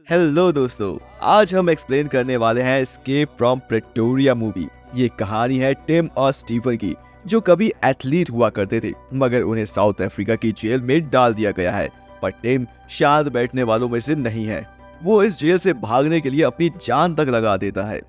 Hello दोस्तों, आज हम एक्सप्लेन करने वाले हैं एस्केप फ्रॉम प्रेटोरिया मूवी। ये कहानी है टिम और स्टीफन की, जो कभी एथलीट हुआ करते थे मगर उन्हें साउथ अफ्रीका की जेल में डाल दिया गया है। पर टिम शांत बैठने वालों में से नहीं है। वो इस जेल से भागने के लिए अपनी जान तक लगा देता है।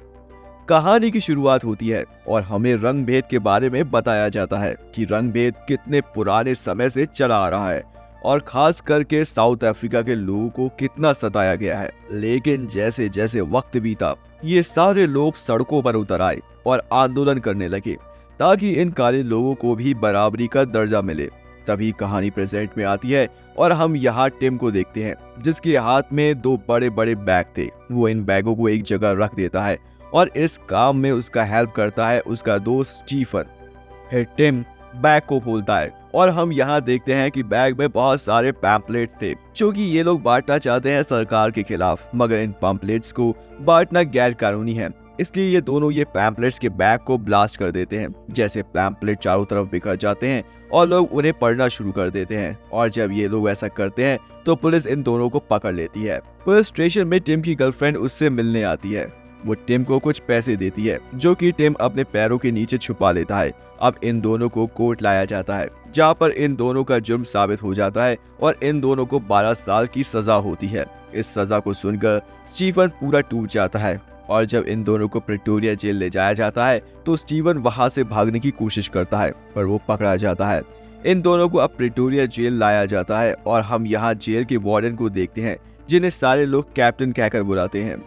कहानी की शुरुआत होती है और हमें रंग भेद के बारे में बताया जाता है कि रंग भेद कितने पुराने समय से चला आ रहा है और खास करके साउथ अफ्रीका के लोगों को कितना सताया गया है। लेकिन जैसे जैसे वक्त बीता, ये सारे लोग सड़कों पर उतर आए और आंदोलन करने लगे ताकि इन काले लोगों को भी बराबरी का दर्जा मिले। तभी कहानी प्रेजेंट में आती है और हम यहाँ टिम को देखते हैं, जिसके हाथ में दो बड़े बड़े बैग थे। वो इन बैगों को एक जगह रख देता है और इस काम में उसका हेल्प करता है उसका दोस्त स्टीफन। फिर टिम बैग को खोलता है और हम यहाँ देखते हैं कि बैग में बहुत सारे पैम्पलेट्स थे, जो कि ये लोग बांटना चाहते हैं सरकार के खिलाफ। मगर इन पैम्पलेट्स को बांटना गैर कानूनी है, इसलिए ये दोनों ये पैम्पलेट्स के बैग को ब्लास्ट कर देते हैं। जैसे पैम्पलेट चारों तरफ बिखर जाते हैं और लोग उन्हें पढ़ना शुरू कर देते हैं। और जब ये लोग ऐसा करते हैं तो पुलिस इन दोनों को पकड़ लेती है। पुलिस स्टेशन में टिम की गर्लफ्रेंड उससे मिलने आती है। वो टिम को कुछ पैसे देती है, जो कि टिम अपने पैरों के नीचे छुपा लेता है। अब इन दोनों को कोर्ट लाया जाता है, जहाँ पर इन दोनों का जुर्म साबित हो जाता है और इन दोनों को 12 साल की सजा होती है। इस सजा को सुनकर स्टीफन पूरा टूट जाता है और जब इन दोनों को प्रिटोरिया जेल ले जाया जाता है तो स्टीवन वहां से भागने की कोशिश करता है, पर वो पकड़ा जाता है। इन दोनों को अब प्रिटोरिया जेल लाया जाता है और हम यहाँ जेल के वार्डन को देखते हैं, जिन्हें सारे लोग कैप्टन कहकर बुलाते हैं।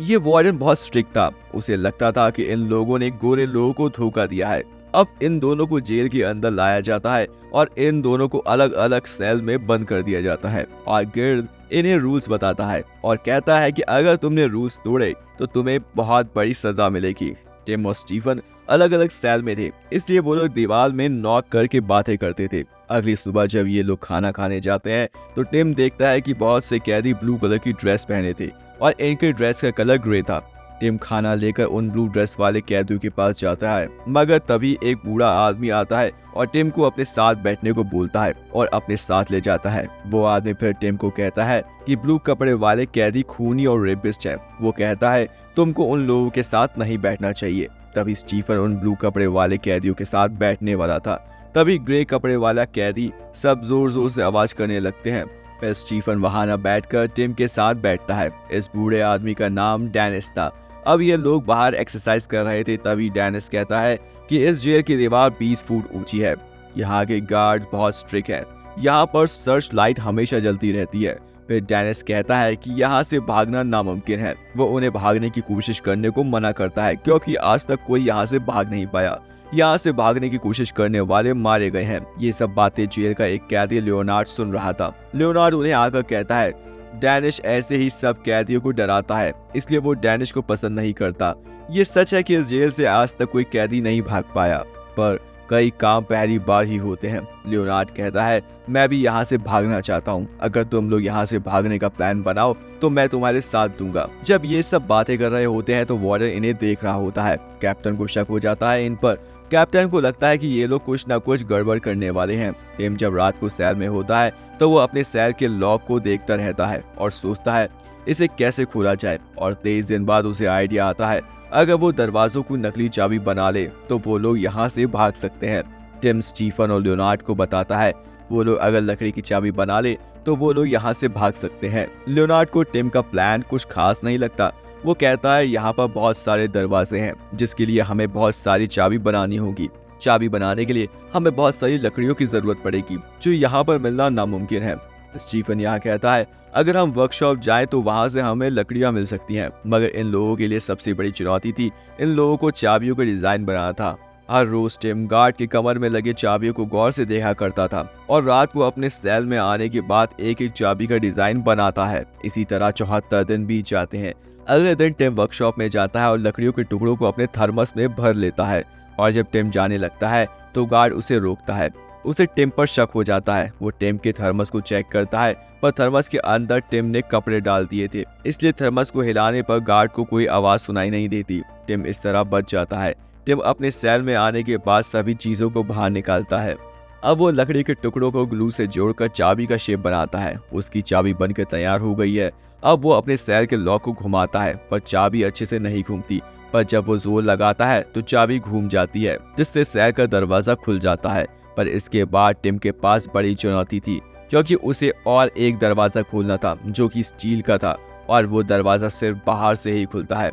ये वार्डन बहुत स्ट्रिक्ट था। उसे लगता था कि इन लोगों ने गोरे लोगों को धोखा दिया है। अब इन दोनों को जेल के अंदर लाया जाता है और इन दोनों को अलग अलग सेल में बंद कर दिया जाता है और गिर्द इन्हें रूल्स बताता है और कहता है कि अगर तुमने रूल्स तोड़े तो तुम्हें बहुत बड़ी सजा मिलेगी। टिम और स्टीफन अलग अलग सेल में थे, इसलिए वो लोग दीवार में नॉक करके बातें करते थे। अगली सुबह जब ये लोग खाना खाने जाते हैं तो टिम देखता है कि बहुत से कैदी ब्लू कलर की ड्रेस पहने थे और इनके ड्रेस का कलर ग्रे था। टिम खाना लेकर उन ब्लू ड्रेस वाले कैदियों के पास जाता है, मगर तभी एक बूढ़ा आदमी आता है और टिम को अपने साथ बैठने को बोलता है और अपने साथ ले जाता है। वो आदमी फिर टिम को कहता है कि ब्लू कपड़े वाले कैदी खूनी और रेपिस्ट है। वो कहता है तुमको उन लोगों के साथ नहीं बैठना चाहिए। तभी स्टीफन उन ब्लू कपड़े वाले कैदियों के साथ बैठने वाला था। तभी ग्रे कपड़े वाला कैदी सब जोर जोर से आवाज करने लगते हैं। फिर स्टीफन वहां न बैठकर टिम के साथ बैठता है। इस बूढ़े आदमी का नाम डेनिस था। अब ये लोग बाहर एक्सरसाइज कर रहे थे, तभी डेनिस कहता है कि इस जेल की दीवार 20 फुट ऊंची है। यहाँ के गार्ड बहुत स्ट्रिक्ट है, यहाँ पर सर्च लाइट हमेशा जलती रहती है। फिर डेनिस कहता है कि यहाँ से भागना नामुमकिन है। वो उन्हें भागने की कोशिश करने को मना करता है, क्योंकि आज तक कोई यहाँ से भाग नहीं पाया। यहाँ से भागने की कोशिश करने वाले मारे गए हैं। ये सब बातें जेल का एक कैदी लियोनार्ड सुन रहा था। लियोनार्ड उन्हें आकर कहता है डैनिश ऐसे ही सब कैदियों को डराता है, इसलिए वो डैनिश को पसंद नहीं करता। ये सच है कि इस जेल से आज तक कोई कैदी नहीं भाग पाया, पर कई काम पहली बार ही होते हैं। लियोनार्ड कहता है मैं भी यहाँ से भागना चाहता हूँ। अगर तुम लोग यहाँ से भागने का प्लान बनाओ तो मैं तुम्हारे साथ दूंगा। जब ये सब बातें कर रहे होते हैं तो वार्डन इन्हें देख रहा होता है। कैप्टन को शक हो जाता है इन पर। कैप्टन को लगता है कि ये लोग कुछ ना कुछ गड़बड़ करने वाले हैं। टिम जब रात को सेल में होता है तो वो अपने सेल के लॉक को देखता रहता है और सोचता है इसे कैसे खोला जाए। और 23 दिन बाद उसे आइडिया आता है अगर वो दरवाजों को नकली चाबी बना ले तो वो लोग यहाँ से भाग सकते हैं। टिम स्टीफन और लियोनार्ड को बताता है वो लोग अगर लकड़ी की चाबी बना ले तो वो लोग यहाँ से भाग सकते हैं। लियोनार्ड को टिम का प्लान कुछ खास नहीं लगता। वो कहता है यहाँ पर बहुत सारे दरवाजे हैं, जिसके लिए हमें बहुत सारी चाबी बनानी होगी। चाबी बनाने के लिए हमें बहुत सारी लकड़ियों की जरूरत पड़ेगी, जो यहाँ पर मिलना नामुमकिन है। स्टीफन यहाँ कहता है अगर हम वर्कशॉप जाएं तो वहां से हमें लकड़ियां मिल सकती हैं, मगर इन लोगों के लिए सबसे बड़ी चुनौती थी इन लोगों को चाबियों का डिजाइन बनाना था। हर रोज टिम गार्ड के कमर में लगे चाबियों को गौर से देखा करता था और रात को अपने सेल में आने के बाद एक एक चाबी का डिजाइन बनाता है। इसी तरह 74 दिन बीत जाते हैं। अगले दिन टिम वर्कशॉप में जाता है और लकड़ियों के टुकड़ों को अपने थर्मस में भर लेता है। और जब टिम जाने लगता है तो गार्ड उसे रोकता है। उसे टिम पर शक हो जाता है। वो टिम के थर्मस को चेक करता है, पर थर्मस के अंदर टिम ने कपड़े डाल दिए थे, इसलिए थर्मस को हिलाने पर गार्ड को कोई आवाज सुनाई नहीं देती। टिम इस तरह बच जाता है। टिम अपने सेल में आने के बाद सभी चीजों को बाहर निकालता है। अब वो लकड़ी के टुकड़ों को ग्लू से जोड़कर चाबी का शेप बनाता है। उसकी चाबी बनकर तैयार हो गई है अब वो अपने सेल के लॉक को घुमाता है पर चाबी अच्छे से नहीं घूमती, पर जब वो जोर लगाता है तो चाबी घूम जाती है जिससे सेल का दरवाजा खुल जाता है। पर इसके बाद टिम के पास बड़ी चुनौती थी क्योंकि उसे और एक दरवाजा खोलना था जो कि स्टील का था और वो दरवाजा सिर्फ बाहर से ही खुलता है।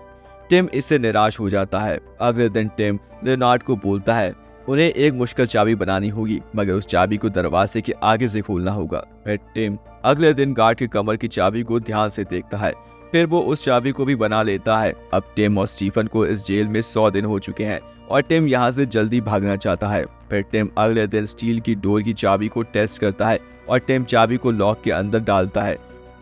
टिम इससे निराश हो जाता है। अगले दिन टिम लेनार्ड को बोलता है उन्हें एक मुश्किल चाबी बनानी होगी मगर उस चाबी को दरवाजे के आगे से खोलना होगा। फिर टिम अगले दिन गार्ड के कमर की चाबी को ध्यान से देखता है, फिर वो उस चाबी को भी बना लेता है। अब टिम और स्टीफन को इस जेल में 100 दिन हो चुके हैं और टिम यहाँ से जल्दी भागना चाहता है। फिर टिम अगले दिन स्टील की डोर की चाबी को टेस्ट करता है और टिम चाबी को लॉक के अंदर डालता है।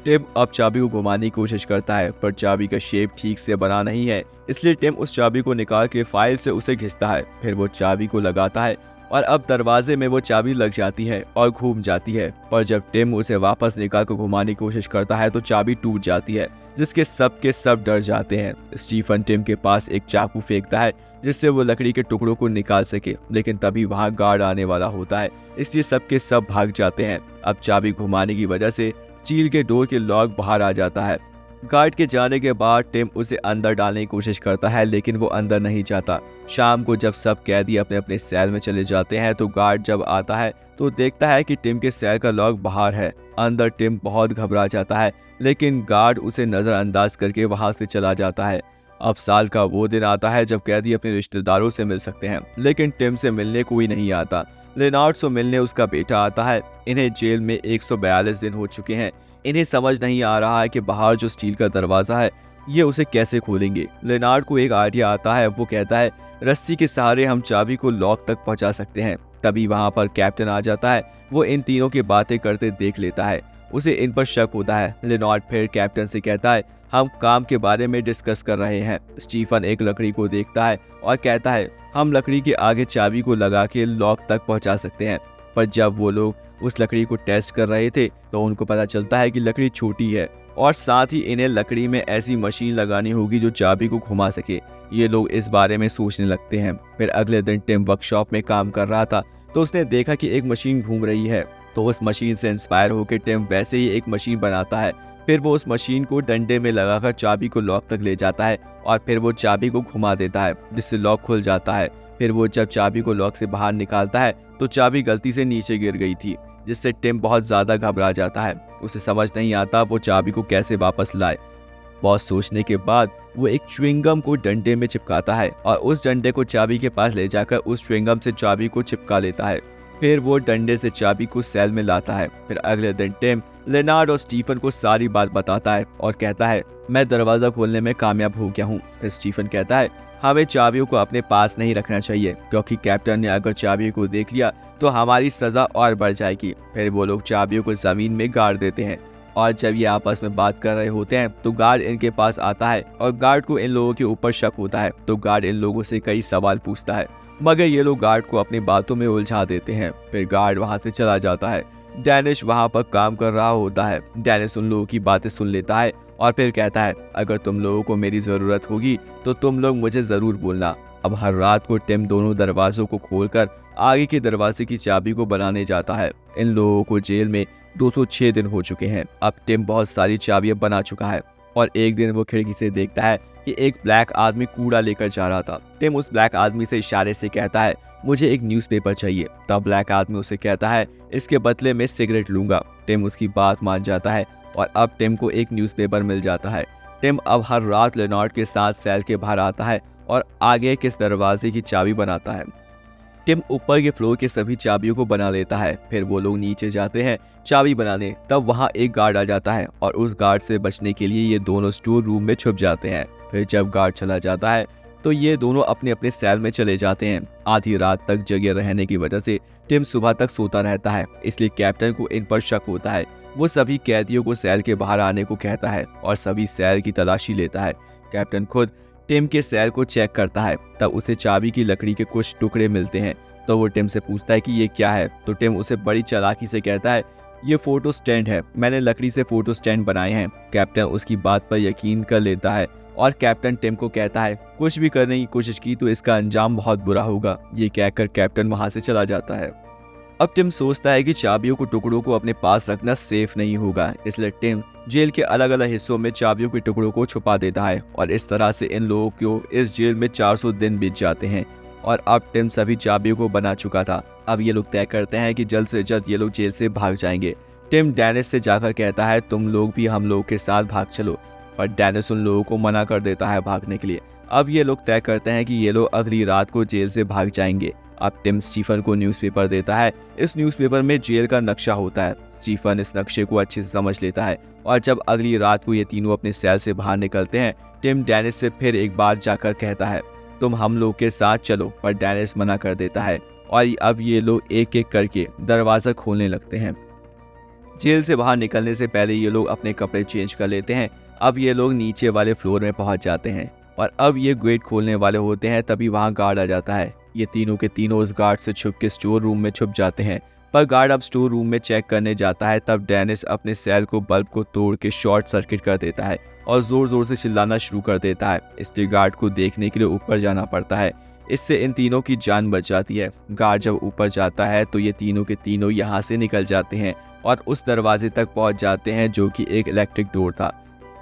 टिम अब चाबी को घुमाने की कोशिश करता है पर चाबी का शेप ठीक से बना नहीं है, इसलिए टिम उस चाबी को निकाल के फाइल से उसे घिसता है। फिर वो चाबी को लगाता है और अब दरवाजे में वो चाबी लग जाती है और घूम जाती है। पर जब टिम उसे वापस निकाल कर घुमाने की कोशिश करता है तो चाबी टूट जाती है जिसके सब डर जाते हैं। स्टीफन टिम के पास एक चाकू फेंकता है जिससे वो लकड़ी के टुकड़ों को निकाल सके, लेकिन तभी वहां गार्ड आने वाला होता है, इसलिए सबके सब भाग जाते हैं। अब चाबी घुमाने की वजह से स्टील के डोर के लॉक बाहर आ जाता है। गार्ड के जाने के बाद टिम उसे अंदर डालने की कोशिश करता है लेकिन वो अंदर नहीं जाता। शाम को जब सब कैदी अपने अपने सेल में चले जाते हैं तो गार्ड जब आता है तो देखता है कि टिम के सेल का लॉक बाहर है। अंदर टिम बहुत घबरा जाता है लेकिन गार्ड उसे नजरअंदाज करके वहां से चला जाता है। अब साल का वो दिन आता है जब कैदी अपने रिश्तेदारों से मिल सकते हैं लेकिन टिम से मिलने कोई नहीं आता। लेनार्ड से मिलने उसका बेटा आता है। इन्हें जेल में 142 दिन हो चुके हैं। इन्हें समझ नहीं आ रहा है कि बाहर जो स्टील का दरवाजा है ये उसे कैसे खोलेंगे। लेनार्ड को एक आइडिया आता है। वो कहता है रस्सी के सहारे हम चाबी को लॉक तक पहुंचा सकते हैं। तभी वहां पर कैप्टन आ जाता है। वो इन तीनों की बातें करते देख लेता है। उसे इन पर शक होता है। लेनार्ड फिर कैप्टन से कहता है हम काम के बारे में डिस्कस कर रहे हैं। स्टीफन एक लकड़ी को देखता है और कहता है हम लकड़ी के आगे चाबी को लगा के लॉक तक पहुंचा सकते हैं। पर जब वो लोग उस लकड़ी को टेस्ट कर रहे थे तो उनको पता चलता है कि लकड़ी छोटी है और साथ ही इन्हें लकड़ी में ऐसी मशीन लगानी होगी जो चाबी को घुमा सके। ये लोग इस बारे में सोचने लगते हैं। फिर अगले दिन टिम वर्कशॉप में काम कर रहा था तो उसने देखा कि एक मशीन घूम रही है, तो उस मशीन से इंस्पायर होकर टिम वैसे ही एक मशीन बनाता है। फिर वो उस मशीन को डंडे में लगाकर चाबी को लॉक तक ले जाता है और फिर वो चाबी को घुमा देता है जिससे लॉक खुल जाता है। फिर वो जब चाबी को लॉक से बाहर निकालता है तो चाबी गलती से नीचे गिर गई थी जिससे टिम बहुत ज्यादा घबरा जाता है। उसे समझ नहीं आता वो चाबी को कैसे वापस लाए। बहुत सोचने के बाद वो एक च्युइंगम को डंडे में चिपकाता है और उस डंडे को चाबी के पास ले जाकर उस च्युइंगम से चाबी को चिपका लेता है। फिर वो डंडे से चाबी को सेल में लाता है। फिर अगले दिन टिम लेनार्ड और स्टीफन को सारी बात बताता है और कहता है मैं दरवाजा खोलने में कामयाब हो गया हूँ। फिर स्टीफन कहता है हमें चाबियों को अपने पास नहीं रखना चाहिए क्योंकि कैप्टन ने अगर चाबियों को देख लिया तो हमारी सजा और बढ़ जाएगी। फिर वो लोग चाबियों को जमीन में गाड़ देते हैं और जब ये आपस में बात कर रहे होते हैं तो गार्ड इनके पास आता है और गार्ड को इन लोगों के ऊपर शक होता है। तो गार्ड इन लोगों से कई सवाल पूछता है मगर ये लोग गार्ड को अपनी बातों में उलझा देते हैं। फिर गार्ड वहां से चला जाता है। डेनिश वहां पर काम कर रहा होता है। डेनिश उन लोगों की बातें सुन लेता है और फिर कहता है अगर तुम लोगों को मेरी जरूरत होगी तो तुम लोग मुझे जरूर बोलना। अब हर रात को टिम दोनों दरवाजों को खोलकर आगे के दरवाजे की चाबी को बनाने जाता है। इन लोगों को जेल में 206 दिन हो चुके हैं। अब टिम बहुत सारी चाबियां बना चुका है और एक दिन वो खिड़की से देखता है कि एक ब्लैक आदमी कूड़ा लेकर जा रहा था। टिम उस ब्लैक आदमी से इशारे से कहता है मुझे एक न्यूज़पेपर चाहिए। तब ब्लैक आदमी उसे कहता है इसके बदले में सिगरेट लूंगा। टिम उसकी बात मान जाता है और अब टिम को एक न्यूज़पेपर मिल जाता है। टिम अब हर रात लेनार्ड के साथ सेल के बाहर आता है और आगे के दरवाजे की चाबी बनाता है। टिम ऊपर के फ्लोर के सभी चाबियों को बना लेता है। फिर वो लोग नीचे जाते हैं चाबी बनाने। तब वहाँ एक गार्ड आ जाता है और उस गार्ड से बचने के लिए ये दोनों स्टोर रूम में छुप जाते हैं। फिर जब गार्ड चला जाता है तो ये दोनों अपने अपने सेल में चले जाते हैं। आधी रात तक जगे रहने की वजह से टिम सुबह तक सोता रहता है, इसलिए कैप्टन को इन पर शक होता है। वो सभी कैदियों को सेल के बाहर आने को कहता है और सभी सेल की तलाशी लेता है। कैप्टन खुद टिम के सेल को चेक करता है। तब उसे चाबी की लकड़ी के कुछ टुकड़े मिलते हैं। तो वो टिम से पूछता है कि ये क्या है। तो टिम उसे बड़ी चालाकी से कहता है ये फोटो स्टैंड है, मैंने लकड़ी से फोटो स्टैंड बनाए हैं। कैप्टन उसकी बात पर यकीन कर लेता है और कैप्टन टिम को कहता है कुछ भी करने की कोशिश की तो इसका अंजाम बहुत बुरा होगा। ये कहकर कैप्टन वहां से चला जाता है। अब टिम सोचता है कि चाबियों को टुकड़ों को अपने पास रखना सेफ नहीं होगा, इसलिए टिम जेल के अलग अलग हिस्सों में चाबियों के टुकड़ों को छुपा देता है और इस तरह से इन लोगों को इस जेल में 400 दिन बीत जाते हैं और अब टिम सभी चाबियों को बना चुका था। अब ये लोग तय करते हैं कि जल्द से जल्द ये लोग जेल से भाग जाएंगे। टिम डेनिस से जाकर कहता है तुम लोग भी हम लोगों के साथ भाग चलो, पर डेनिस उन लोगों को मना कर देता है भागने के लिए। अब ये लोग तय करते हैं कि ये लोग अगली रात को जेल से भाग जाएंगे। अब टिम स्टीफन को न्यूज़पेपर देता है। इस न्यूज़पेपर में जेल का नक्शा होता है। स्टीफन इस नक्शे को अच्छे से समझ लेता है और जब अगली रात को ये तीनों अपने सेल से बाहर निकलते हैं, टिम डेनिस से फिर एक बार जाकर कहता है तुम हम लोग के साथ चलो, पर डेनिस मना कर देता है और अब ये लोग एक एक करके दरवाज़ा खोलने लगते हैं। जेल से बाहर निकलने से पहले ये लोग अपने कपड़े चेंज कर लेते हैं। अब ये लोग नीचे वाले फ्लोर में पहुंच जाते हैं और अब ये गेट खोलने वाले होते हैं, तभी वहां गार्ड आ जाता है। ये तीनों के तीनों उस गार्ड से छुप के स्टोर रूम में छुप जाते हैं, पर गार्ड अब स्टोर रूम में चेक करने जाता है तब डेनिस अपने सेल को बल्ब को तोड़ के शॉर्ट सर्किट कर देता है और जोर जोर से चिल्लाना शुरू कर देता है। इसलिए गार्ड को देखने के लिए ऊपर जाना पड़ता है। इससे इन तीनों की जान बच जाती है। गार्ड जब ऊपर जाता है तो ये तीनों के तीनों यहाँ से निकल जाते हैं और उस दरवाजे तक पहुंच जाते हैं जो कि एक इलेक्ट्रिक डोर था।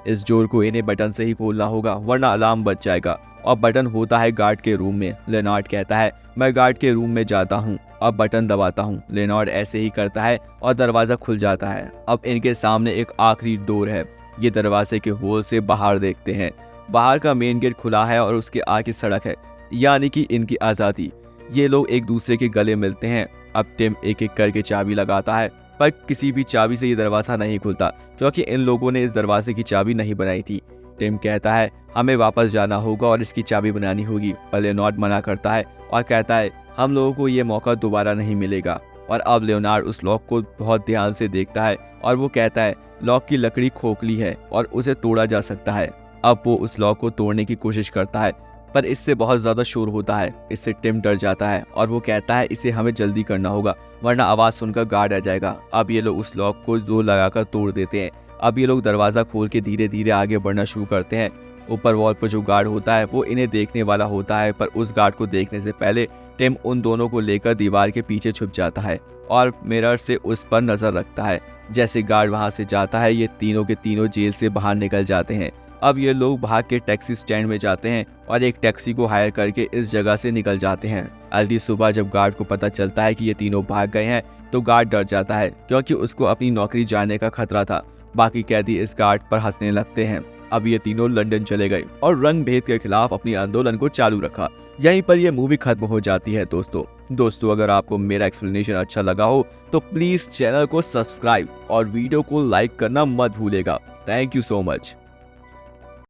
इस डोर को इन्हें बटन से ही खोलना होगा वरना अलार्म बच जाएगा और बटन होता है गार्ड के रूम में। लेनार्ड कहता है मैं गार्ड के रूम में जाता हूँ और बटन दबाता हूँ। लेनार्ड ऐसे ही करता है और दरवाज़ा खुल जाता है। अब इनके सामने एक आखिरी डोर है। ये दरवाजे के होल से बाहर देखते हैं। बाहर का मेन गेट खुला है और उसके आगे सड़क है, यानी कि इनकी आज़ादी। ये लोग एक दूसरे के गले मिलते हैं। अब टिम एक एक करके चाबी लगाता है, पर किसी भी चाबी से ये दरवाज़ा नहीं खुलता क्योंकि इन लोगों ने इस दरवाजे की चाबी नहीं बनाई थी। टिम कहता है हमें वापस जाना होगा और इसकी चाबी बनानी होगी, पर लेनार्ड मना करता है और कहता है हम लोगों को ये मौका दोबारा नहीं मिलेगा। और अब लेनार्ड उस लॉक को बहुत ध्यान से देखता है और वो कहता है लॉक की लकड़ी खोखली है और उसे तोड़ा जा सकता है। अब वो उस लॉक को तोड़ने की कोशिश करता है, पर इससे बहुत ज़्यादा शोर होता है। इससे टिम डर जाता है और वो कहता है इसे हमें जल्दी करना होगा वरना आवाज़ सुनकर गार्ड आ जाएगा। अब ये लोग उस लॉक को जोर लगाकर तोड़ देते हैं। अब ये लोग दरवाज़ा खोल के धीरे धीरे आगे बढ़ना शुरू करते हैं। ऊपर वॉल पर जो गार्ड होता है वो इन्हें देखने वाला होता है, पर उस गार्ड को देखने से पहले टिम उन दोनों को लेकर दीवार के पीछे छुप जाता है और मिरर से उस पर नज़र रखता है। जैसे गार्ड वहाँ से जाता है ये तीनों के तीनों जेल से बाहर निकल जाते हैं। अब ये लोग भाग के टैक्सी स्टैंड में जाते हैं और एक टैक्सी को हायर करके इस जगह से निकल जाते हैं। अगली सुबह जब गार्ड को पता चलता है कि ये तीनों भाग गए हैं तो गार्ड डर जाता है क्योंकि उसको अपनी नौकरी जाने का खतरा था। बाकी कैदी इस गार्ड पर हंसने लगते हैं। अब ये तीनों लंदन चले गए और रंग भेद के खिलाफ अपनी आंदोलन को चालू रखा। यहीं पर यह मूवी खत्म हो जाती है। दोस्तों अगर आपको मेरा एक्सप्लेनेशन अच्छा लगा हो तो प्लीज चैनल को सब्सक्राइब और वीडियो को लाइक करना मत भूलेगा। Thank you so much.